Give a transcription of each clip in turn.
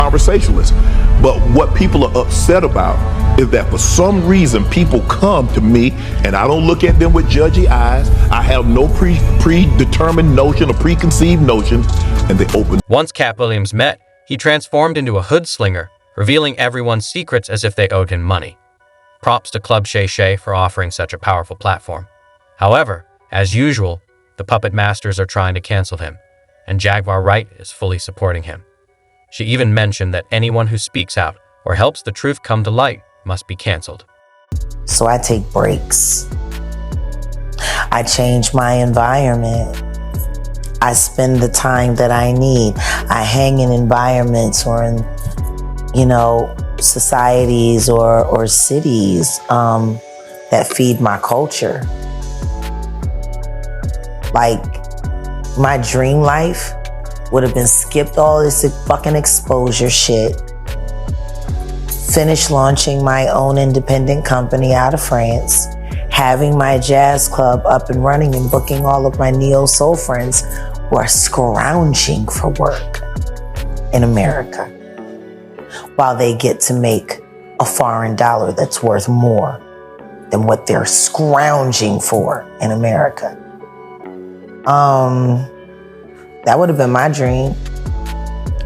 conversationalist. But what people are upset about is that for some reason people come to me and I don't look at them with judgy eyes. I have no predetermined notion or preconceived notions, and they open. Once Cat Williams met, he transformed into a hood slinger, revealing everyone's secrets as if they owed him money. Props to Club Shay Shay for offering such a powerful platform. However, as usual, the puppet masters are trying to cancel him, and Jaguar Wright is fully supporting him. She even mentioned that anyone who speaks out or helps the truth come to light must be canceled. So I take breaks. I change my environment. I spend the time that I need. I hang in environments or in, societies or cities that feed my culture. Like, my dream life would have been skipped all this fucking exposure shit, finish launching my own independent company out of France, having my jazz club up and running and booking all of my neo-soul friends who are scrounging for work in America while they get to make a foreign dollar that's worth more than what they're scrounging for in America. That would have been my dream.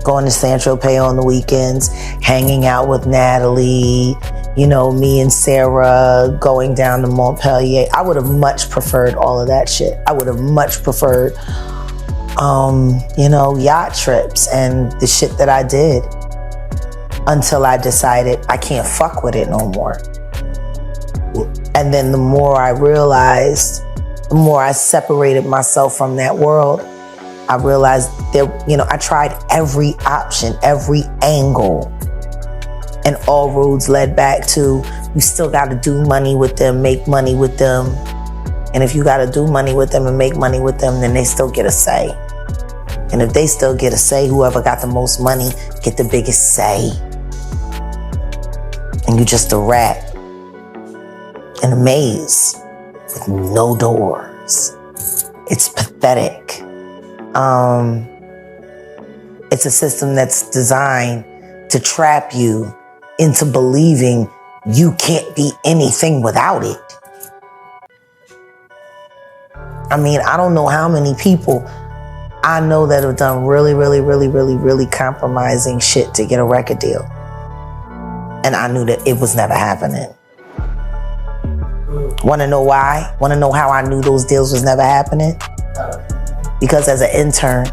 Going to Saint-Tropez on the weekends, hanging out with Natalie, me and Sarah going down to Montpellier. I would have much preferred all of that shit. I would have much preferred, yacht trips and the shit that I did until I decided I can't fuck with it no more. And then the more I realized, the more I separated myself from that world, I realized that, I tried every option, every angle, and all roads led back to, you still got to do money with them, make money with them. And if you got to do money with them and make money with them, then they still get a say. And if they still get a say, whoever got the most money get the biggest say. And you just a rat in a maze with no doors. It's pathetic. It's a system that's designed to trap you into believing you can't be anything without it. I mean, I don't know how many people I know that have done really, really, really, really, really compromising shit to get a record deal. And I knew that it was never happening. Want to know why? Want to know how I knew those deals was never happening? Because as an intern,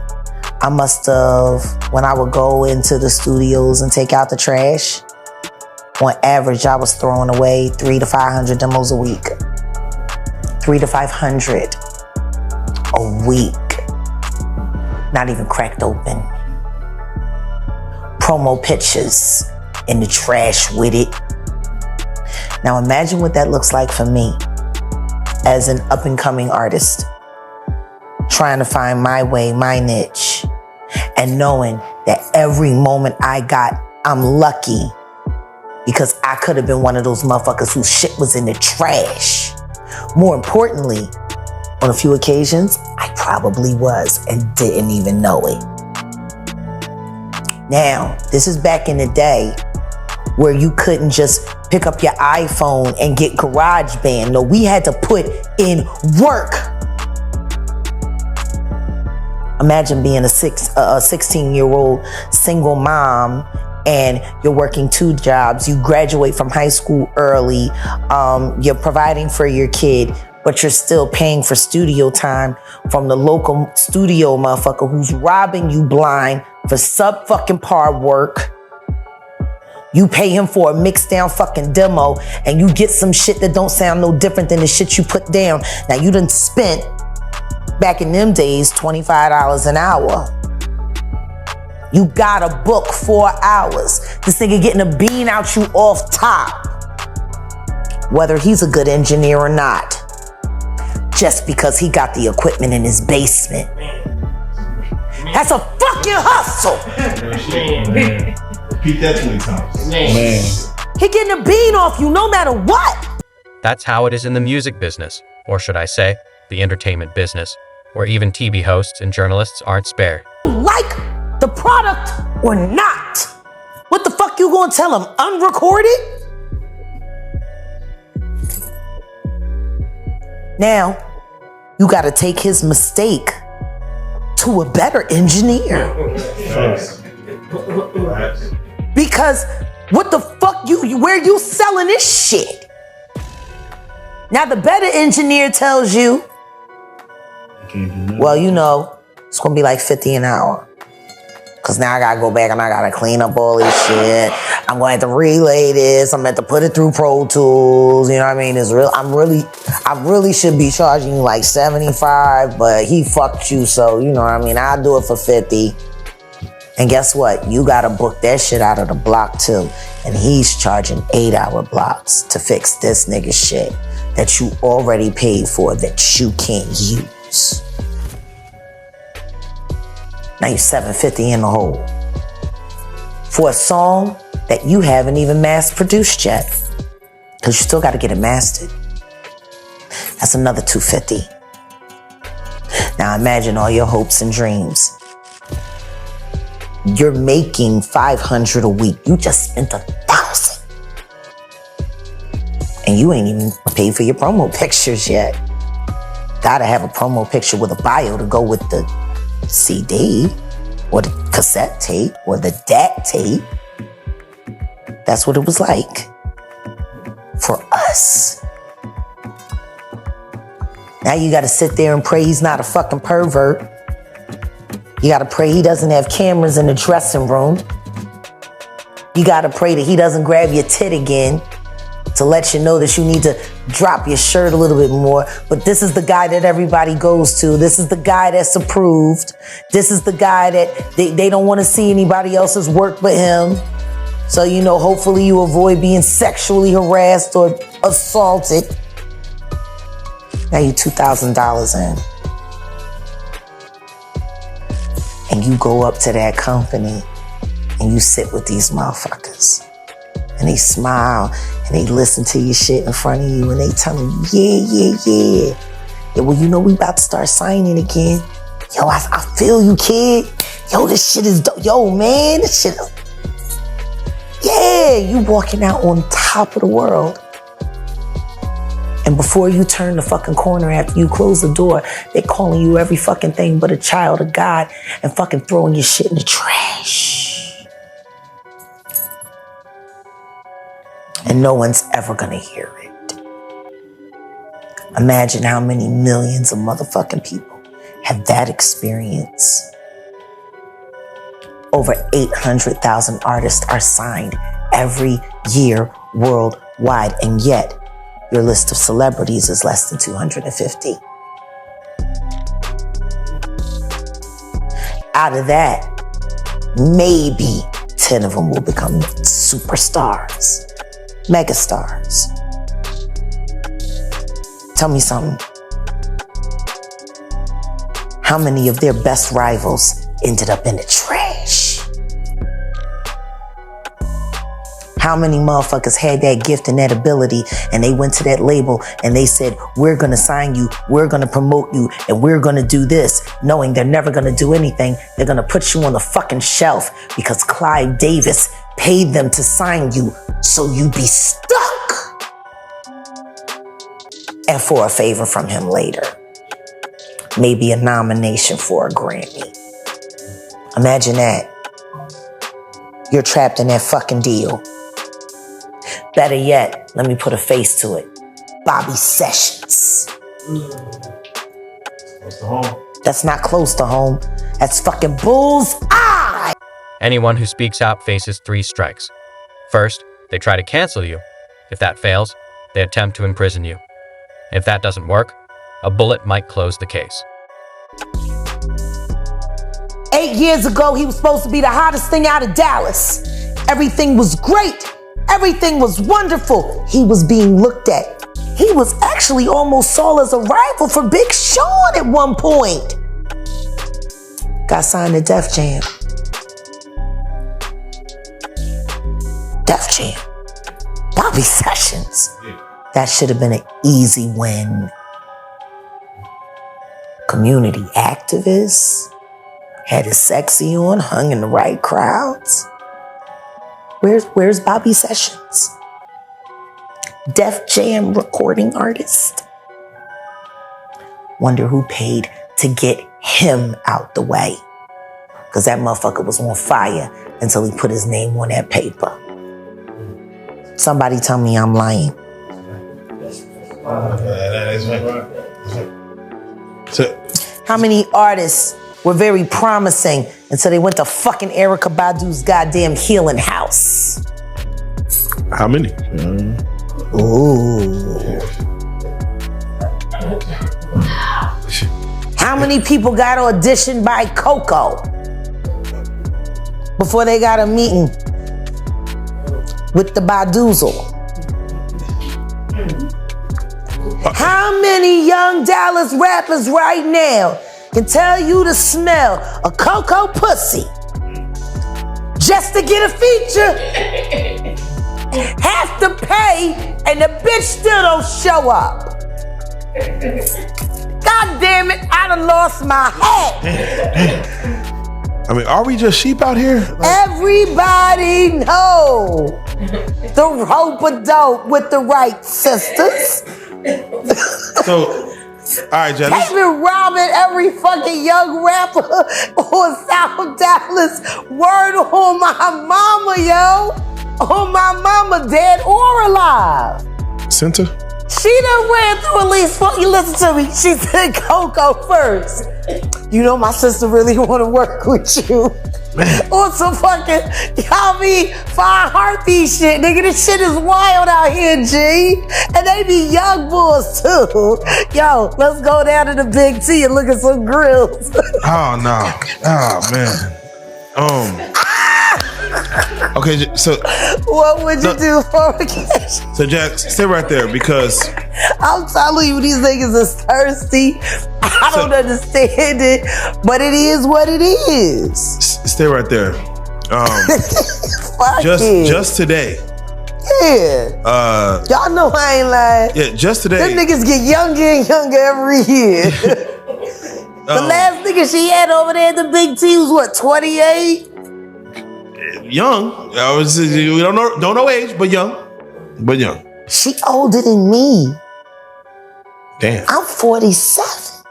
I must have, when I would go into the studios and take out the trash, on average, I was throwing away 300 to 500 demos a week. 300 to 500 a week. Not even cracked open. Promo pictures in the trash with it. Now imagine what that looks like for me as an up-and-coming artist, trying to find my way, my niche, and knowing that every moment I got, I'm lucky because I could have been one of those motherfuckers whose shit was in the trash. More importantly, on a few occasions, I probably was and didn't even know it. Now, this is back in the day where you couldn't just pick up your iPhone and get GarageBand. No, we had to put in work. Imagine being a 16-year-old single mom and you're working 2 jobs. You graduate from high school early. You're providing for your kid, but you're still paying for studio time from the local studio motherfucker who's robbing you blind for sub-fucking-par work. You pay him for a mixed down fucking demo and you get some shit that don't sound no different than the shit you put down. Now you done spent, back in them days, $25 an hour. You gotta book 4 hours. This nigga getting a bean out you off top. Whether he's a good engineer or not. Just because he got the equipment in his basement. That's a fucking hustle. Repeat that 20 times. Man. He getting a bean off you no matter what. That's how it is in the music business, or should I say, the entertainment business, where even TV hosts and journalists aren't spared. Like the product or not. gonna tell him unrecorded? Now, you gotta take his mistake to a better engineer. Because what the fuck where you selling this shit? Now the better engineer tells you, well, it's gonna be like 50 an hour. Cause now I gotta go back and I gotta clean up all this shit. I'm gonna have to relay this. I'm gonna have to put it through Pro Tools. You know what I mean? I really should be charging you like 75, but he fucked you, so you know what I mean? I'll do it for 50. And guess what? You gotta book that shit out of the block too. And he's charging 8-hour blocks to fix this nigga shit that you already paid for that you can't use. Now you're $750 in the hole for a song that you haven't even mass produced yet, because you still got to get it mastered. That's another $250. Now imagine all your hopes and dreams. You're making $500 a week. You just spent $1,000, and you ain't even paid for your promo pictures yet. Gotta have a promo picture with a bio to go with the CD or the cassette tape or the DAT tape. That's what it was like for us. Now you gotta sit there and pray he's not a fucking pervert. You gotta pray he doesn't have cameras in the dressing room. You gotta pray that he doesn't grab your tit again to let you know that you need to drop your shirt a little bit more. But this is the guy that everybody goes to. This is the guy that's approved. This is the guy that they don't want to see anybody else's work but him. So, hopefully you avoid being sexually harassed or assaulted. Now you're $2,000 in. And you go up to that company and you sit with these motherfuckers. And they smile and they listen to your shit in front of you and they telling you, yeah. Yeah, well, we about to start signing again. Yo, I feel you, kid. Yo, this shit is dope. Yo, man, this shit is... Yeah, you walking out on top of the world. And before you turn the fucking corner, after you close the door, they're calling you every fucking thing but a child of God and fucking throwing your shit in the trash. And no one's ever gonna hear it. Imagine how many millions of motherfucking people have that experience. Over 800,000 artists are signed every year worldwide, and yet your list of celebrities is less than 250. Out of that, maybe 10 of them will become superstars, megastars. Tell me something. How many of their best rivals ended up in the trash? How many motherfuckers had that gift and that ability and they went to that label and they said, we're gonna sign you, we're gonna promote you, and we're gonna do this, knowing they're never gonna do anything. They're gonna put you on the fucking shelf because Clive Davis paid them to sign you so you be stuck. And for a favor from him later. Maybe a nomination for a Grammy. Imagine that. You're trapped in that fucking deal. Better yet, let me put a face to it. Bobby Sessions. Close to home. That's not close to home. That's fucking bullseye. Anyone who speaks out faces 3 strikes. First, they try to cancel you. If that fails, they attempt to imprison you. If that doesn't work, a bullet might close the case. 8 years ago, he was supposed to be the hottest thing out of Dallas. Everything was great. Everything was wonderful. He was being looked at. He was actually almost saw as a rival for Big Sean at one point. Got signed to Def Jam. Def Jam. Bobby Sessions. That should have been an easy win. Community activist. Had his sexy on, hung in the right crowds. Where's Bobby Sessions? Def Jam recording artist. Wonder who paid to get him out the way. Because that motherfucker was on fire until he put his name on that paper. Somebody tell me I'm lying. How many artists were very promising until they went to fucking Erykah Badu's goddamn healing house? How many? Ooh. How many people got auditioned by Coco before they got a meeting with the Badoozle? How many young Dallas rappers right now can tell you to smell a Coco pussy just to get a feature? Have to pay and the bitch still don't show up. God damn it, I done lost my head. I mean, are we just sheep out here? Everybody know the rope-a-dope with the Wright sisters. So, all right, Jen. They've been robbing every fucking young rapper on South Dallas. Word on my mama, yo. On my mama, dead or alive. Center? She done ran through at least four. You listen to me. She said Coco first. You know my sister really want to work with you. On some fucking, y'all be fine heartbeat shit. Nigga, this shit is wild out here, G. And they be young bulls too. Yo, let's go down to the Big T and look at some grills. Oh, no. Oh, man. Okay, so what would you do for a cash? So Jack, stay right there because I'm telling you, these niggas is thirsty. I don't understand it, but it is what it is. Stay right there. Just today. Yeah. Y'all know I ain't lying. Yeah, just today. Them niggas get younger and younger every year. The last nigga she had over there at the Big T was what, 28? Young. We don't know age, but young. She older than me. Damn. I'm 47.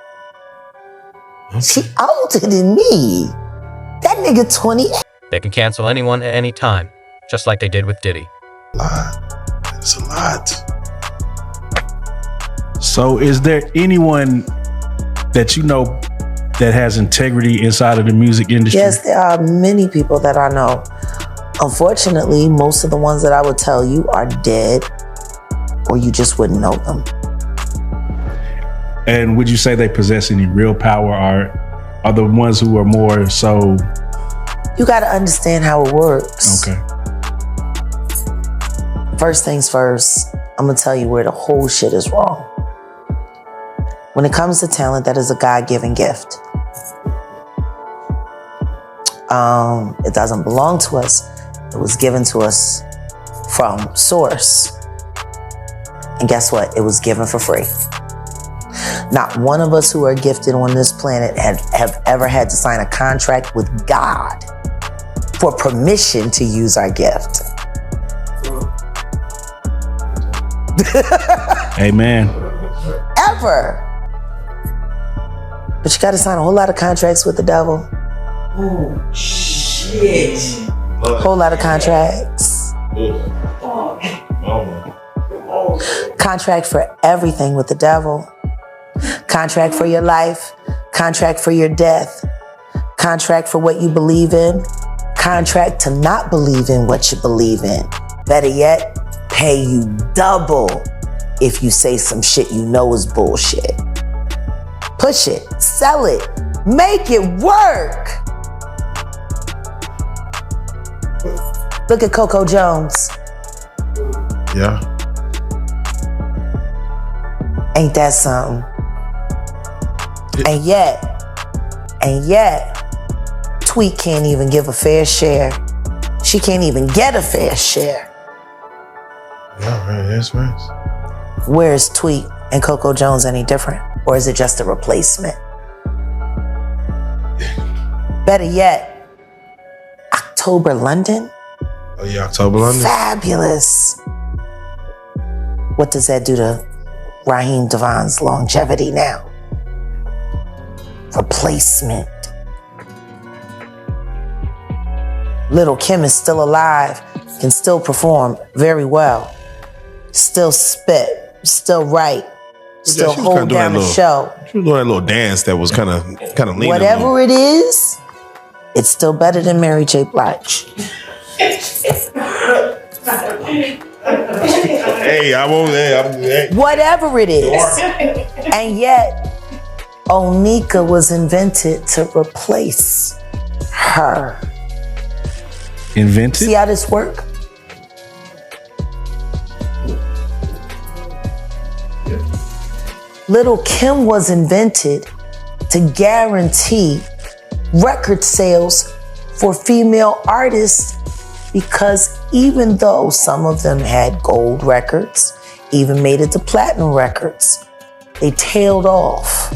Okay. She older than me. That nigga 28. They can cancel anyone at any time, just like they did with Diddy. It's a lot. So is there anyone that you know that has integrity inside of the music industry? Yes, there are many people that I know. Unfortunately, most of the ones that I would tell you are dead, or you just wouldn't know them. And would you say they possess any real power, or are the ones who are more so? You got to understand how it works. Okay. First things first, I'm going to tell you where the whole shit is wrong. When it comes to talent, that is a God-given gift. It doesn't belong to us. It was given to us from Source. And guess what? It was given for free. Not one of us who are gifted on this planet have ever had to sign a contract with God for permission to use our gift. Amen. Ever. But you got to sign a whole lot of contracts with the devil. Oh, shit. Whole lot of contracts. Contract for everything with the devil. Contract for your life. Contract for your death. Contract for what you believe in. Contract to not believe in what you believe in. Better yet, pay you double if you say some shit you know is bullshit. Push it, sell it, make it work. Look at Coco Jones. Yeah. Ain't that something? And yet, Tweet can't even give a fair share. She can't even get a fair share. Yeah, man, that's right. Where's Tweet and Coco Jones any different? Or is it just a replacement? Better yet, October London? Oh yeah, October London. Fabulous. What does that do to Raheem Devon's longevity now? Replacement. Little Kim is still alive, can still perform very well, still spit, still write, still hold down the show. She was doing that little dance that was kind of leaning. Whatever it is, it's still better than Mary J. Blige. Hey, I won't. Hey. Whatever it is. And yet, Onika was invented to replace her. Invented? See how this works? Little Kim was invented to guarantee record sales for female artists, because even though some of them had gold records, even made it to platinum records, they tailed off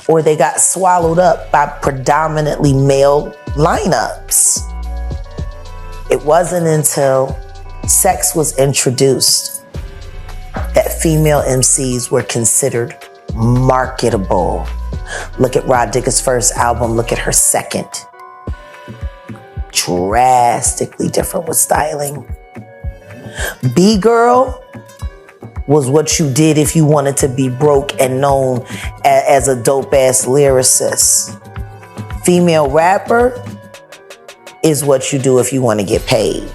or they got swallowed up by predominantly male lineups. It wasn't until sex was introduced that female MCs were considered marketable. Look at Rod Digger's first album, look at her second. Drastically different with styling. B-Girl was what you did if you wanted to be broke and known as a dope-ass lyricist. Female rapper is what you do if you want to get paid.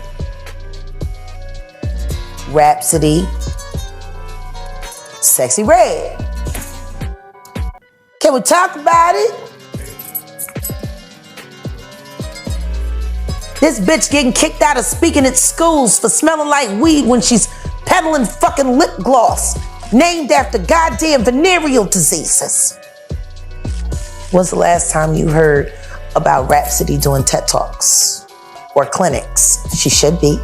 Rhapsody, Sexy Red. Can we talk about it? This bitch getting kicked out of speaking at schools for smelling like weed when she's peddling fucking lip gloss named after goddamn venereal diseases. When's the last time you heard about Rhapsody doing TED Talks or clinics? She should be.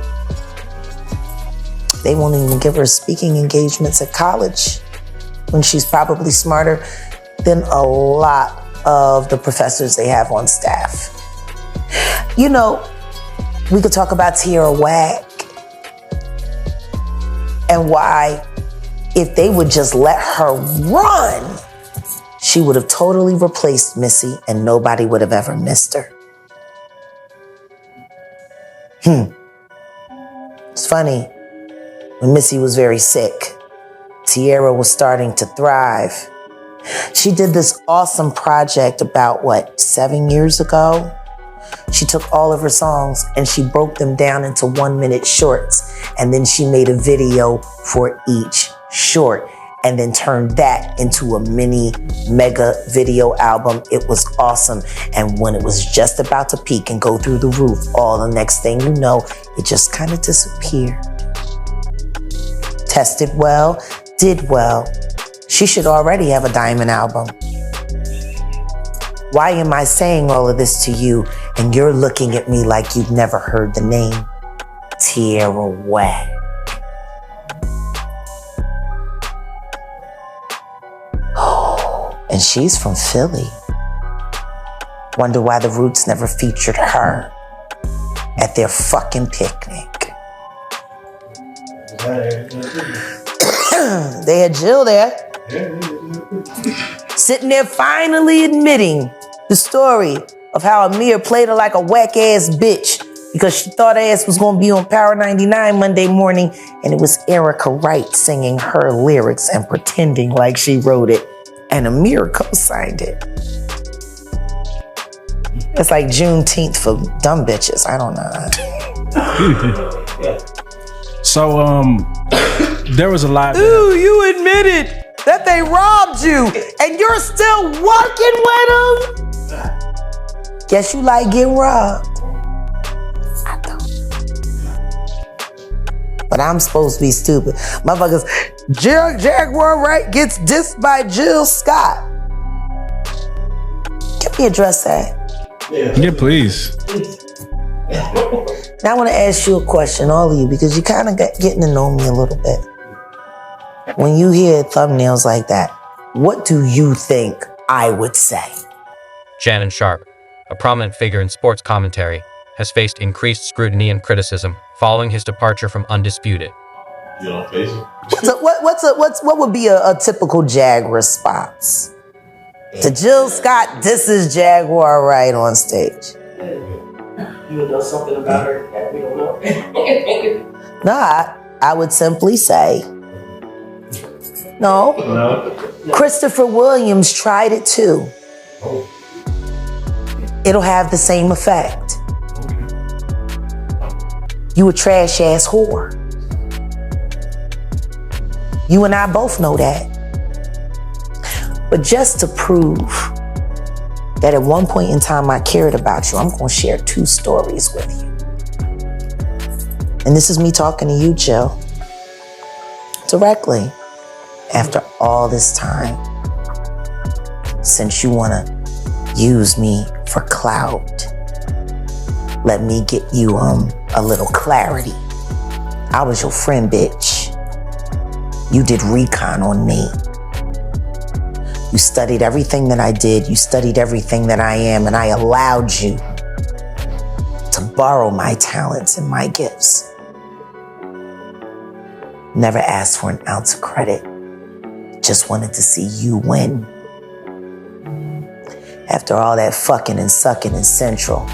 They won't even give her speaking engagements at college when she's probably smarter than a lot of the professors they have on staff. You know, we could talk about Tierra Whack and why, if they would just let her run, she would have totally replaced Missy and nobody would have ever missed her. It's funny, when Missy was very sick, Tierra was starting to thrive. She did this awesome project about, 7 years ago? She took all of her songs and she broke them down into 1-minute shorts. And then she made a video for each short and then turned that into a mini mega video album. It was awesome. And when it was just about to peak and go through the roof, all the next thing you know, it just kind of disappeared. Tested well, did well. She should already have a diamond album. Why am I saying all of this to you and you're looking at me like you've never heard the name Tierra Whack? Oh, and she's from Philly. Wonder why the Roots never featured her at their fucking picnic. They had Jill there. Sitting there finally admitting the story of how Amir played her like a whack-ass bitch because she thought her ass was going to be on Power 99 Monday morning, and it was Erica Wright singing her lyrics and pretending like she wrote it, and Amir co-signed it. It's like Juneteenth for dumb bitches. I don't know. So, there was a lot. Ooh, you admitted that they robbed you and you're still working with them? Guess you like getting robbed. I don't. But I'm supposed to be stupid. Motherfuckers, Jaguar Wright gets dissed by Jill Scott. Can we address that? Yeah, please. Now I want to ask you a question, all of you, because you kind of getting to know me a little bit. When you hear thumbnails like that, what do you think I would say? Shannon Sharpe, a prominent figure in sports commentary, has faced increased scrutiny and criticism following his departure from Undisputed. You don't face it. So what would be a typical Jag response to Jill Scott? This is Jaguar Wright on stage. You know something about her that we don't know. No, I would simply say, no. Christopher Williams tried it too. It'll have the same effect. You a trash ass whore. You and I both know that. But just to prove that at one point in time I cared about you, I'm gonna share 2 stories with you. And this is me talking to you, Jill, directly. After all this time, since you wanna use me for clout, let me get you a little clarity. I was your friend, bitch. You did recon on me. You studied everything that I did. You studied everything that I am, and I allowed you to borrow my talents and my gifts. Never asked for an ounce of credit. Just wanted to see you win. After all that fucking and sucking in Central,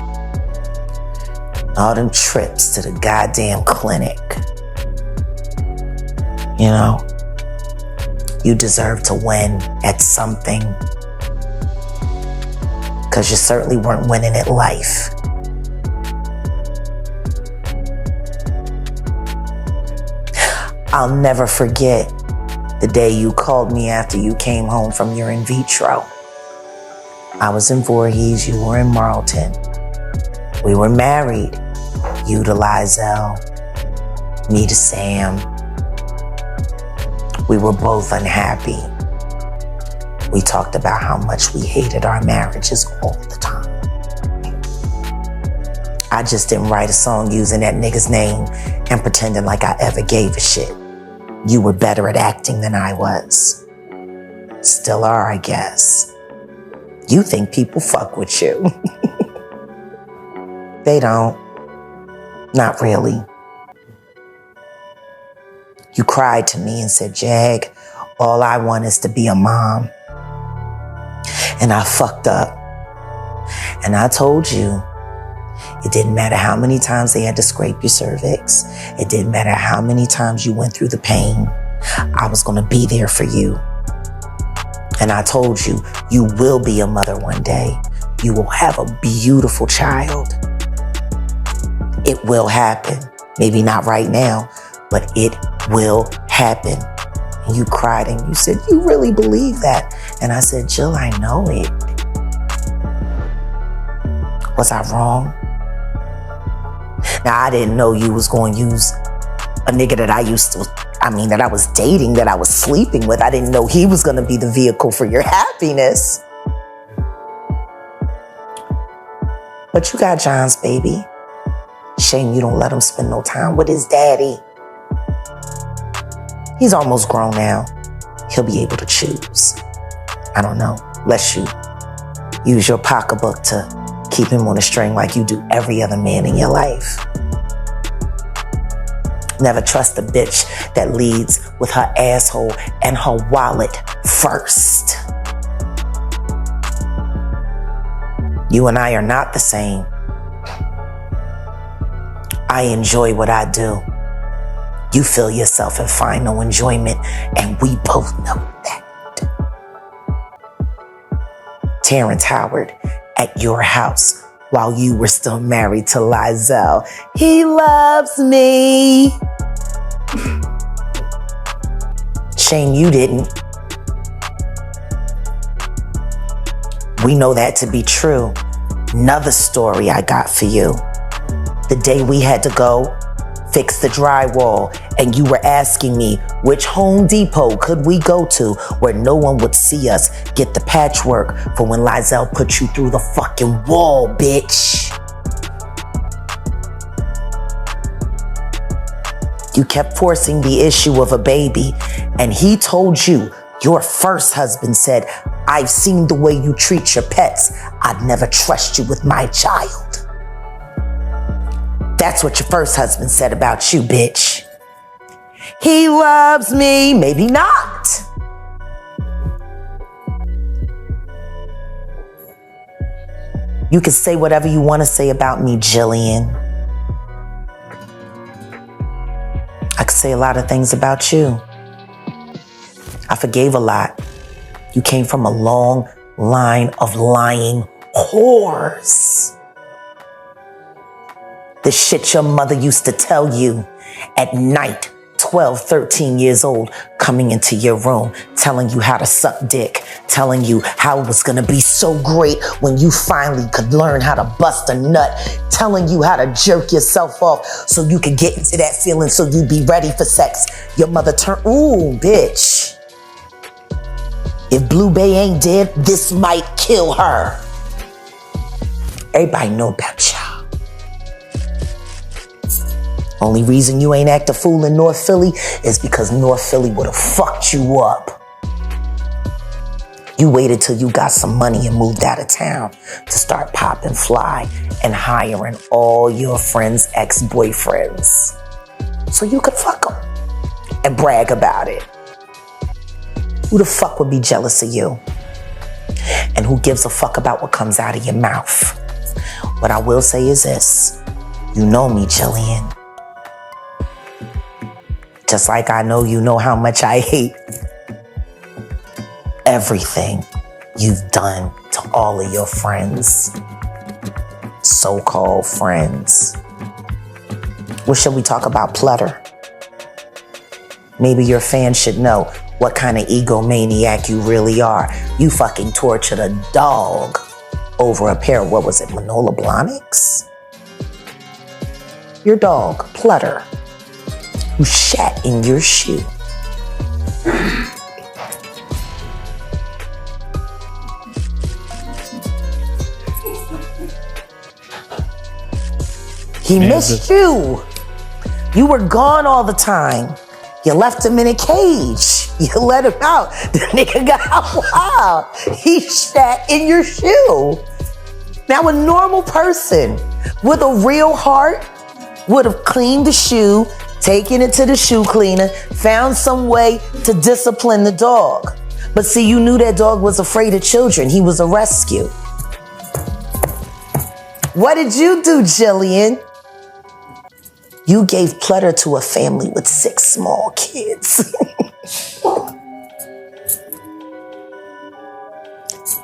all them trips to the goddamn clinic, you know, you deserve to win at something, because you certainly weren't winning at life. I'll never forget the day you called me after you came home from your in vitro. I was in Voorhees, you were in Marlton. We were married. You to Lizelle, me to Sam. We were both unhappy. We talked about how much we hated our marriages all the time. I just didn't write a song using that nigga's name and pretending like I ever gave a shit. You were better at acting than I was. Still are, I guess. You think people fuck with you. They don't. Not really. You cried to me and said, Jag, all I want is to be a mom. And I fucked up. And I told you, it didn't matter how many times they had to scrape your cervix. It didn't matter how many times you went through the pain. I was gonna be there for you. And I told you, you will be a mother one day. You will have a beautiful child. It will happen. Maybe not right now, but it will happen. And you cried and you said, you really believe that? And I said, Jill, I know it. Was I wrong? Now, I didn't know you was going to use a nigga that that I was dating, that I was sleeping with. I didn't know he was going to be the vehicle for your happiness. But you got John's baby. Shame you don't let him spend no time with his daddy. He's almost grown now. He'll be able to choose. I don't know, unless you use your pocketbook to keep him on a string like you do every other man in your life. Never trust a bitch that leads with her asshole and her wallet first. You and I are not the same. I enjoy what I do. You feel yourself and find no enjoyment, and we both know that. Terrence Howard at your house while you were still married to Lizelle. He loves me. Shame you didn't. We know that to be true. Another story I got for you. The day we had to go fix the drywall, and you were asking me which Home Depot could we go to where no one would see us get the patchwork for when Lizelle put you through the fucking wall, bitch. You kept forcing the issue of a baby, and he told you, your first husband said, I've seen the way you treat your pets. I'd never trust you with my child. That's what your first husband said about you, bitch. He loves me, maybe not. You can say whatever you want to say about me, Jillian. I could say a lot of things about you. I forgave a lot. You came from a long line of lying whores. The shit your mother used to tell you at night, 12, 13 years old, coming into your room, telling you how to suck dick, telling you how it was gonna be so great when you finally could learn how to bust a nut, telling you how to jerk yourself off so you could get into that feeling so you'd be ready for sex. Your mother turned, ooh, bitch. If Blue Bay ain't dead, this might kill her. Everybody know about y'all. Only reason you ain't act a fool in North Philly is because North Philly would have fucked you up. You waited till you got some money and moved out of town to start popping fly and hiring all your friends' ex-boyfriends so you could fuck them and brag about it. Who the fuck would be jealous of you? And who gives a fuck about what comes out of your mouth? What I will say is this. You know me, Jillian. Just like I know you know how much I hate everything you've done to all of your friends. So-called friends. What should we talk about, Plutter? Maybe your fans should know what kind of egomaniac you really are. You fucking tortured a dog over a pair of, what was it, Manola Blahniks? Your dog, Plutter, who shat in your shoe. He missed you. You were gone all the time. You left him in a cage. You let him out. The nigga got wild. He shat in your shoe. Now a normal person with a real heart would have cleaned the shoe, taken it to the shoe cleaner, found some way to discipline the dog. But see, you knew that dog was afraid of children. He was a rescue. What did you do, Jillian? You gave Plutter to a family with 6 small kids.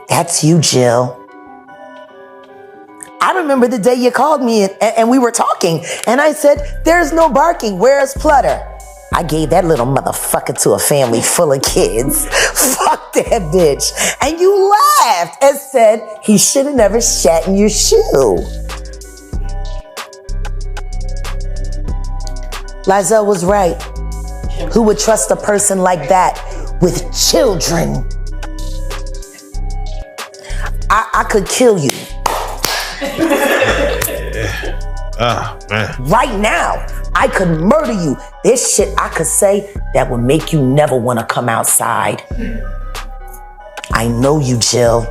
That's you, Jill. I remember the day you called me and we were talking, and I said, there's no barking, where's Plutter? I gave that little motherfucker to a family full of kids. Fuck that bitch. And you laughed and said he should have never shat in your shoe. Lizelle was right. Who would trust a person like that with children? I could kill you. Man. Right now, I could murder you. There's shit I could say that would make you never want to come outside. I know you, Jill.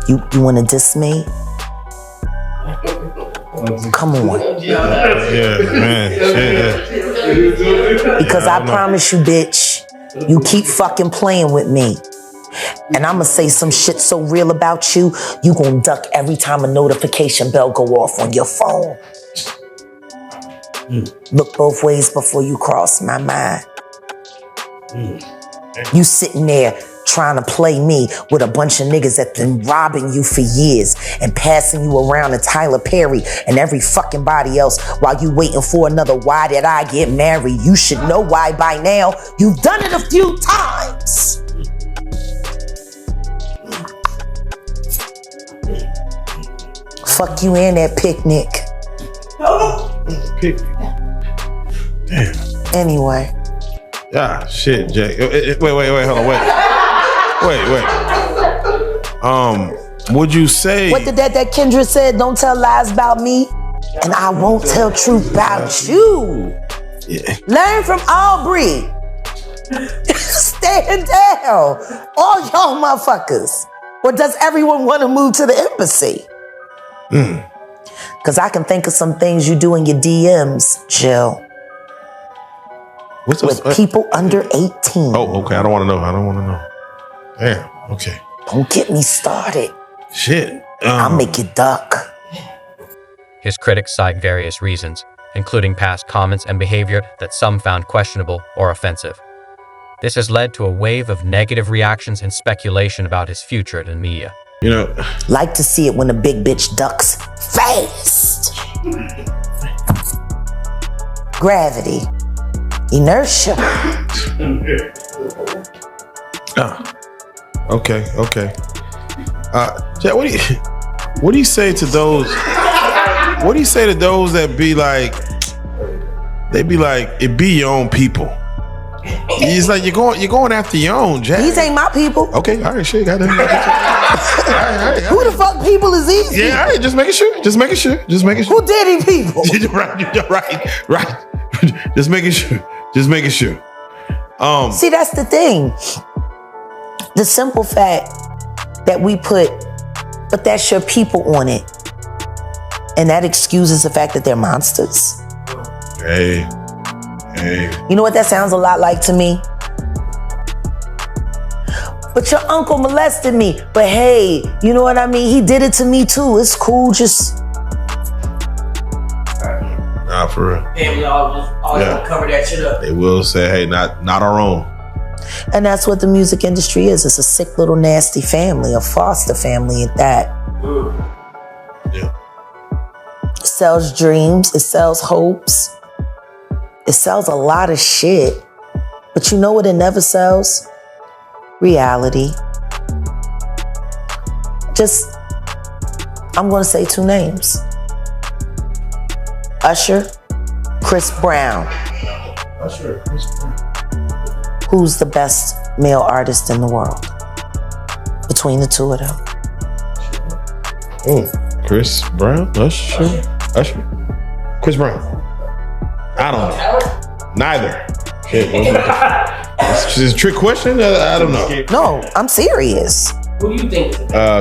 You want to diss me? Come on. Yeah, man. Shit. Because I promise you, bitch, you keep fucking playing with me. And I'ma say some shit so real about you, you gon' duck every time a notification bell go off on your phone. Look both ways before you cross my mind. You sitting there trying to play me with a bunch of niggas that been robbing you for years and passing you around to Tyler Perry and every fucking body else while you waiting for another why did I get married? You should know why by now. You've done it a few times. Fuck you and that picnic. Damn. Anyway. Ah, shit, Jay. Wait, hold on, wait. Would you say... What did that Kendra said? Don't tell lies about me, and I won't tell truth about you. Yeah. Learn from Aubrey. Stand down. All y'all motherfuckers. Or does everyone want to move to the embassy? Because I can think of some things you do in your DMs, Jill, with people under 18. Oh, okay. I don't want to know. Damn. Okay. Don't get me started. Shit. I'll make you duck. His critics cite various reasons, including past comments and behavior that some found questionable or offensive. This has led to a wave of negative reactions and speculation about his future in the media. You know, Like to see it when a big bitch ducks fast. Gravity. Inertia. Okay. Jack, what do you say to those? What do you say to those that be like? They be like, it be your own people. It's like you're going after your own, Jack. These ain't my people. Okay, all right, shit, goddamn. Who the fuck people is these? Yeah, all right, just making sure. Who did he people? right. Just making sure. See, that's the thing. The simple fact that we put, but that's your people on it. And that excuses the fact that they're monsters. Hey. You know what that sounds a lot like to me? But your uncle molested me. But hey, you know what I mean? He did it to me too. It's cool, just... Nah, for real. Family always gonna cover that shit up. They will say, hey, not our own. And that's what the music industry is. It's a sick little nasty family, a foster family at that. Yeah. It sells dreams, it sells hopes, it sells a lot of shit. But you know what it never sells? Reality. I'm gonna say two names. Usher, Chris Brown. Who's the best male artist in the world? Between the two of them. Chris Brown? Usher? Chris Brown. I don't know. Neither. Shit, it's just a trick question? I don't know. No, I'm serious. Who do you think?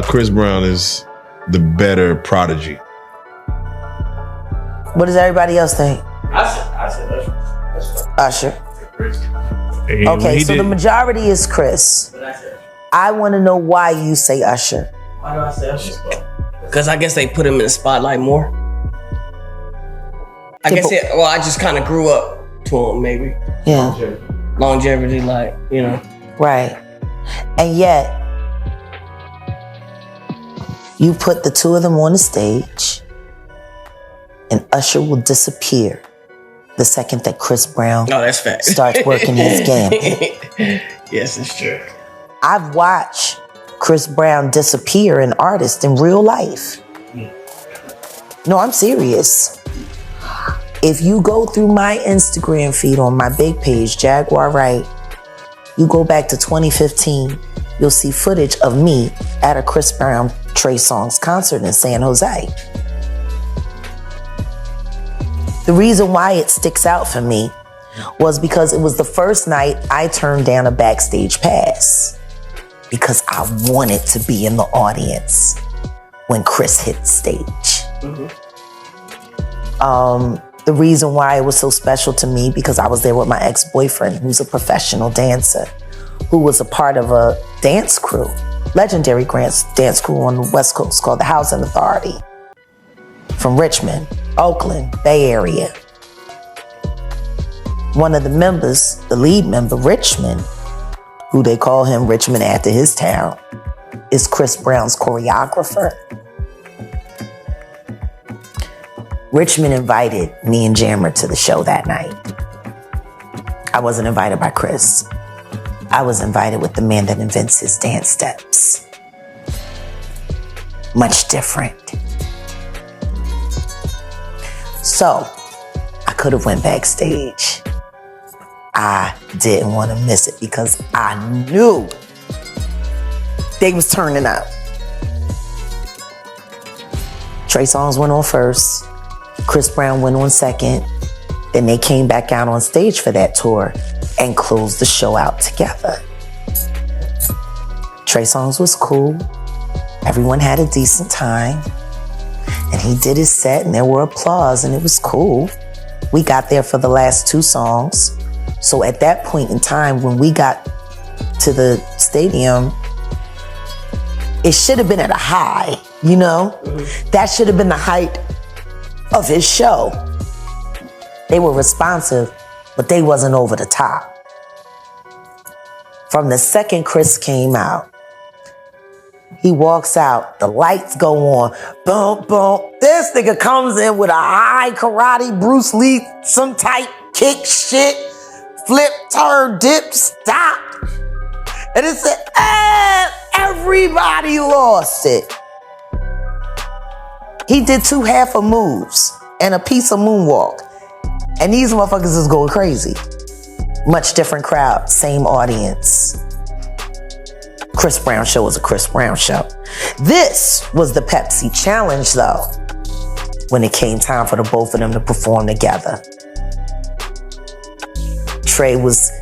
Chris Brown is the better prodigy. What does everybody else think? I said Usher. Okay, so the majority is Chris. I want to know why you say Usher. Why do I say Usher? Because I guess they put him in the spotlight more. I just kind of grew up to him, maybe. Yeah. Longevity, like, you know. Right. And yet, you put the two of them on the stage, and Usher will disappear the second that Chris Brown that's fact. starts working his game. Yes, it's true. I've watched Chris Brown disappear an artist in real life. No, I'm serious. If you go through my Instagram feed on my big page, Jaguar Wright, you go back to 2015, you'll see footage of me at a Chris Brown Trey Songz concert in San Jose. The reason why it sticks out for me was because it was the first night I turned down a backstage pass because I wanted to be in the audience when Chris hit the stage. The reason why it was so special to me because I was there with my ex-boyfriend, who's a professional dancer, who was a part of a dance crew, legendary dance crew on the West Coast called the Housing Authority, from Richmond, Oakland, Bay Area. One of the members, the lead member, Richmond, who they call him Richmond after his town, is Chris Brown's choreographer. Richmond invited me and Jammer to the show that night. I wasn't invited by Chris. I was invited with the man that invents his dance steps. Much different. So, I could have went backstage. I didn't want to miss it because I knew they was turning up. Trey Songz went on first. Chris Brown went on second. Then they came back out on stage for that tour and closed the show out together. Trey Songz was cool. Everyone had a decent time. And he did his set and there were applause and it was cool. We got there for the last 2 songs. So at that point in time, when we got to the stadium, it should have been at a high, you know? That should have been the height of his show. They were responsive, but they wasn't over the top. From the second Chris came out, he walks out, the lights go on, boom, boom. This nigga comes in with a high karate, Bruce Lee, some tight kick shit, flip, turn, dip, stop. And it said, everybody lost it. He did 2 half of moves and a piece of moonwalk. And these motherfuckers is going crazy. Much different crowd, same audience. Chris Brown show was a Chris Brown show. This was the Pepsi Challenge though, when it came time for the both of them to perform together. They was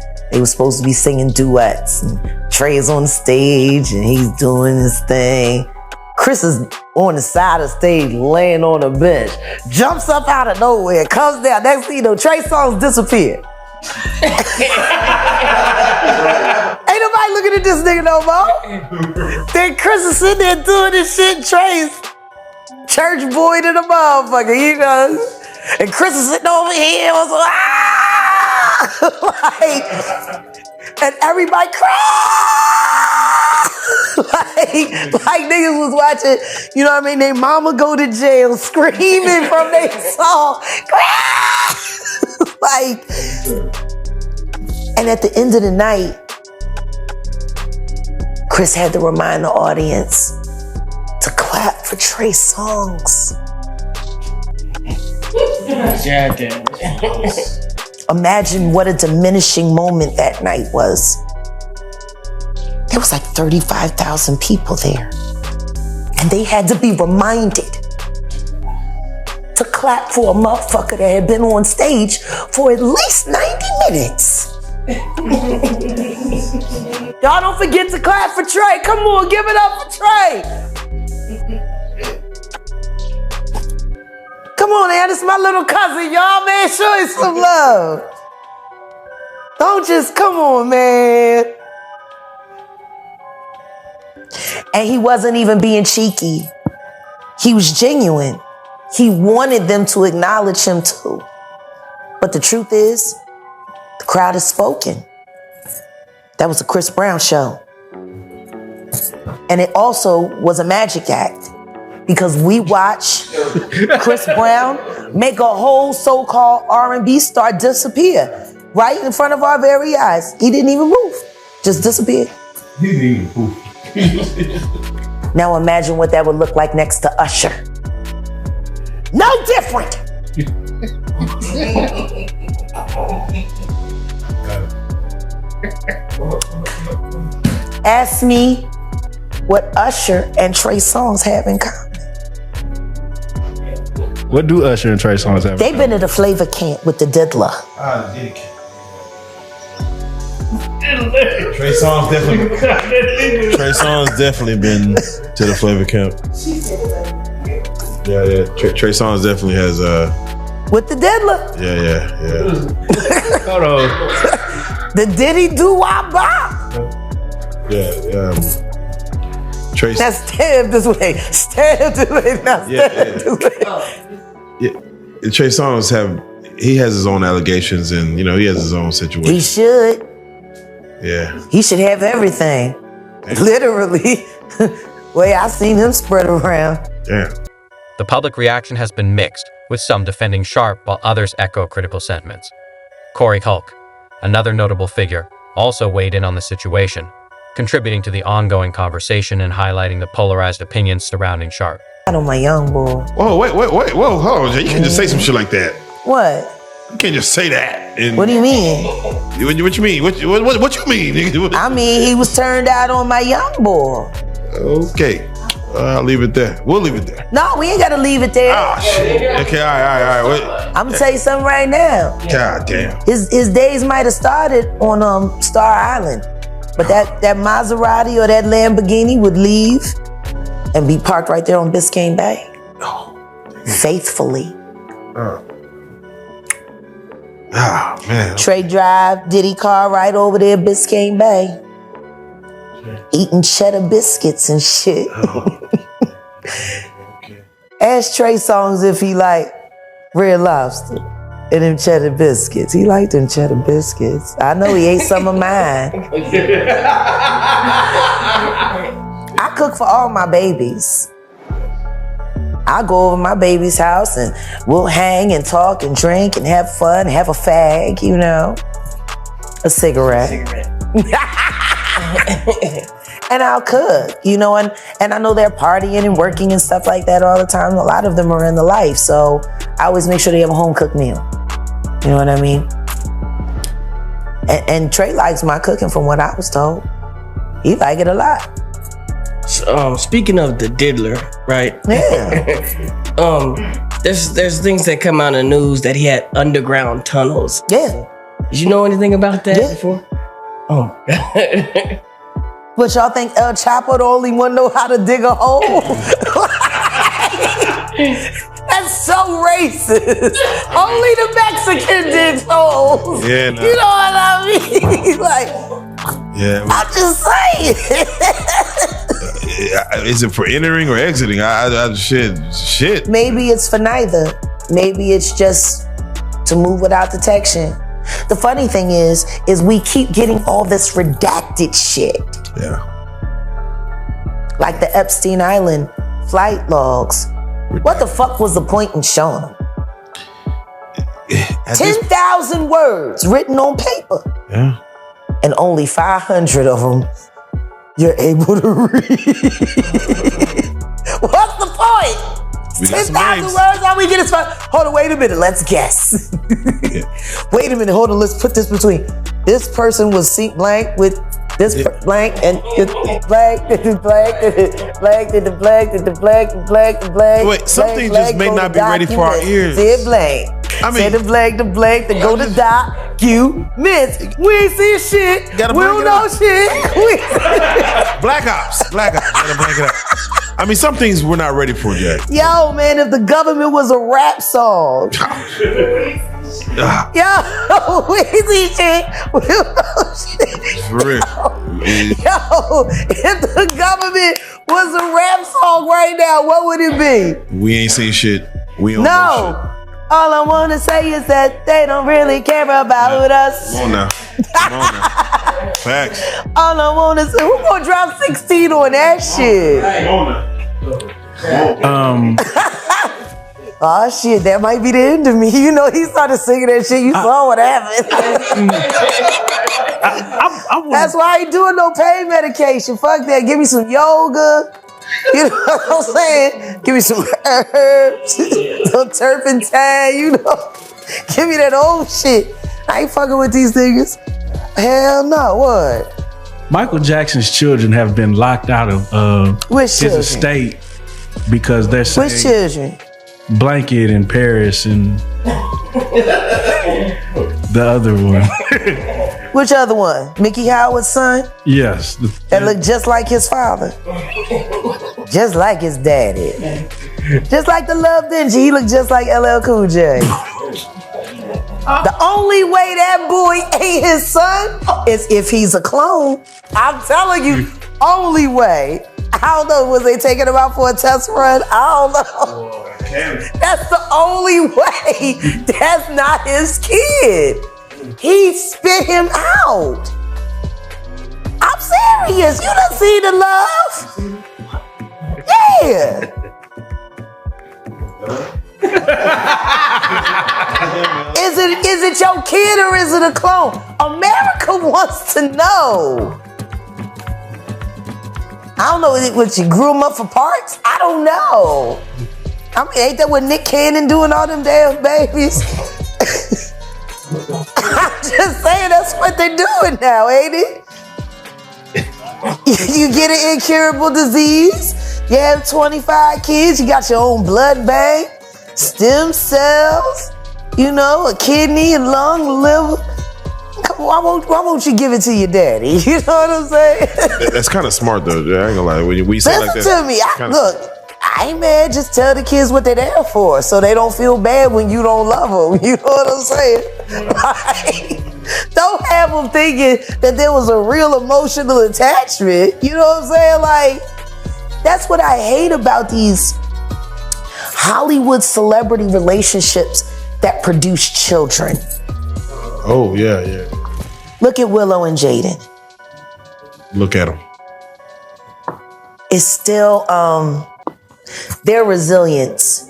supposed to be singing duets, and Trey's on the stage and he's doing his thing. Chris is on the side of the stage, laying on a bench, jumps up out of nowhere, comes down. Next thing you know, Trey songs disappear. Ain't nobody looking at this nigga no more. Then Chris is sitting there doing this shit. Trey's church boy to the motherfucker, you know. And Chris is sitting over here, was like, and everybody cried. like niggas was watching, you know what I mean? They mama go to jail screaming from their song. And at the end of the night, Chris had to remind the audience to clap for Trey's songs. Imagine what a diminishing moment that night was. There was like 35,000 people there. And they had to be reminded to clap for a motherfucker that had been on stage for at least 90 minutes. Y'all don't forget to clap for Trey. Come on, give it up for Trey. Come on, man, this is my little cousin, y'all, man. Show him some love. Don't just, come on, man. And he wasn't even being cheeky. He was genuine. He wanted them to acknowledge him too. But the truth is, the crowd has spoken. That was a Chris Brown show. And it also was a magic act. Because we watch Chris Brown make a whole so-called R&B star disappear right in front of our very eyes. He didn't even move, just disappeared. He didn't even move. Now imagine what that would look like next to Usher. No different. Ask me what Usher and Trey Songz have in common. What do Usher and Trey Songz have? They've been at a flavor camp with the Diddler. Dick. Trey Songz definitely been to the flavor camp. Yeah. Trey Songz definitely has with the Diddler. Yeah. Hold on. The Diddy Do-Wop Bop. Yeah. Trey. Now stand this way. Stand this way. Now stand this way. Yeah. Trey Songz he has his own allegations and, he has his own situation. He should. Yeah. He should have everything. Literally. Way I seen him spread around. Yeah. The public reaction has been mixed, with some defending Sharpe while others echo critical sentiments. Corey Hulk, another notable figure, also weighed in on the situation, contributing to the ongoing conversation and highlighting the polarized opinions surrounding Sharpe. On my young boy. Whoa, wait, whoa, hold on. You can't just say some shit like that. What? You can't just say that. What do you mean? What you mean? What you mean, nigga? I mean, he was turned out on my young boy. Okay. I'll leave it there. We'll leave it there. No, we ain't got to leave it there. Ah, shit. Okay, all right. Wait. I'm going to tell you something right now. God damn. His days might have started on Star Island. But that Maserati or that Lamborghini would leave and be parked right there on Biscayne Bay. faithfully. Ah, man. Trey Drive, Diddy car right over there, Biscayne Bay. Eating cheddar biscuits and shit. Ask Trey Songs if he like Red Lobster and them cheddar biscuits. He liked them cheddar biscuits. I know he ate some of mine. I cook for all my babies. I go over my baby's house and we'll hang and talk and drink and have fun, have a fag, you know, a cigarette. And I'll cook, you know, and I know they're partying and working and stuff like that all the time. A lot of them are in the life, so I always make sure they have a home cooked meal. You know what I mean? And Trey likes my cooking from what I was told. He like it a lot. Speaking of the diddler, right? Yeah. There's things that come out in the news that he had underground tunnels. Yeah. Did you know anything about that Yeah. before? Oh. But y'all think El Chapo the only one know how to dig a hole? That's so racist. Only the Mexican digs holes. Yeah, nah. You know what I mean? Like, Yeah. I'm just saying. Is it for entering or exiting? Shit. Maybe it's for neither. Maybe it's just to move without detection. The funny thing is we keep getting all this redacted shit. Yeah. Like the Epstein Island flight logs. What the fuck was the point in showing them? 10,000 words written on paper. Yeah. And only 500 of them you're able to read. What's the point? We got some 10,000 names. words, all we get is fun. Hold on, wait a minute, let's guess. Wait a minute, hold on, let's put this between. This person was blank with this blank and blank, blank, blank. Wait, something just may not be ready for our ears. Say blank. I mean, say the blank, to go to documents. We ain't see shit. Gotta We don't blank it know up. shit. Black Ops. Gotta blank it up. I mean, some things we're not ready for, Jack. Yo, man, if the government was a rap song. Yo, we see shit. We don't know shit. For real. Yo, if the government was a rap song right now, what would it be? We ain't seen shit. We don't know No. All I want to say is that they don't really care about us. shit. Come on now. Facts. All I want to say, who gonna drop 16 on that shit? Oh shit, that might be the end of me. You know, he started singing that shit. You saw what happened. That's why I ain't doing no pain medication. Fuck that. Give me some yoga. You know what I'm saying? Give me some herbs, some turpentine, you know. Give me that old shit. I ain't fucking with these niggas. Hell no, what? Michael Jackson's children have been locked out of Which his children? estate because they're saying Which children? Blanket in Paris and the other one. Which other one? Mickey Howard's son? Yes. That looked just like his father. Just like his daddy. Just like the Love Dingy, he looked just like LL Cool J. The only way that boy ain't his son is if he's a clone. I'm telling you, only way. I don't know, was they taking him out for a test run? I don't know. That's the only way. That's not his kid. He spit him out. I'm serious. You done see the love? Yeah. Is it your kid or is it a clone? America wants to know. I don't know what you grew him up for parts. I don't know. I mean, ain't that what Nick Cannon doing all them damn babies? I'm just saying that's what they're doing now, ain't it? You get an incurable disease, you have 25 kids, you got your own blood bank, stem cells, you know, a kidney, a lung, liver. Why won't you give it to your daddy? You know what I'm saying? That's kind of smart though, Jack. I ain't gonna lie. When you say it like that. Listen to me. Look, I Hey man, just tell the kids what they're there for so they don't feel bad when you don't love them. You know what I'm saying? Like, don't have them thinking that there was a real emotional attachment. You know what I'm saying? Like, that's what I hate about these Hollywood celebrity relationships that produce children. Oh, yeah. Look at Willow and Jaden. Look at them. It's still, their resilience,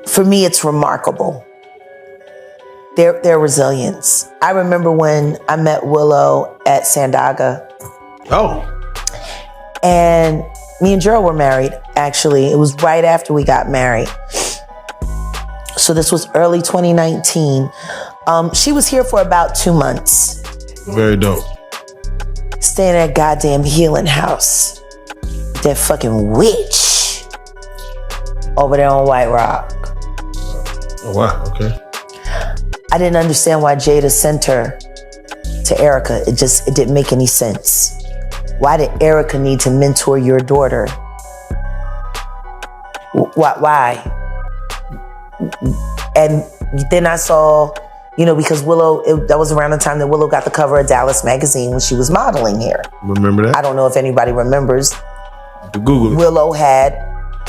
for me, it's remarkable. Their resilience. I remember when I met Willow at Sandaga. Oh. And me and Gerald were married, actually. It was right after we got married. So this was early 2019. She was here for about 2 months. Very dope. Staying at goddamn healing house. That fucking witch over there on White Rock. Oh, wow. Okay. I didn't understand why Jada sent her to Erica. It didn't make any sense. Why did Erica need to mentor your daughter? Why? And then I saw, because Willow, that was around the time that Willow got the cover of Dallas magazine when she was modeling here. Remember that? I don't know if anybody remembers. Google it. Willow had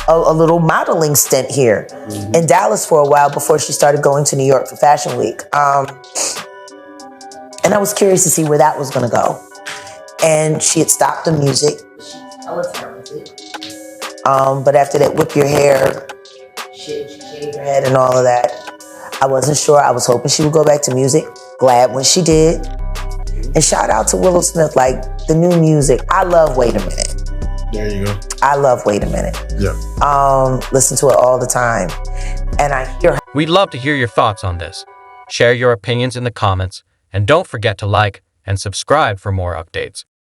a little modeling stint here in Dallas for a while before she started going to New York for Fashion Week. And I was curious to see where that was going to go. And she had stopped the music. But after that, whip your hair, shave your head and all of that, I wasn't sure. I was hoping she would go back to music. Glad when she did. And shout out to Willow Smith, like the new music. I love Wait a Minute. There you go. I love Wait a Minute. Yeah. Listen to it all the time. And I hear her. We'd love to hear your thoughts on this. Share your opinions in the comments, and don't forget to like and subscribe for more updates.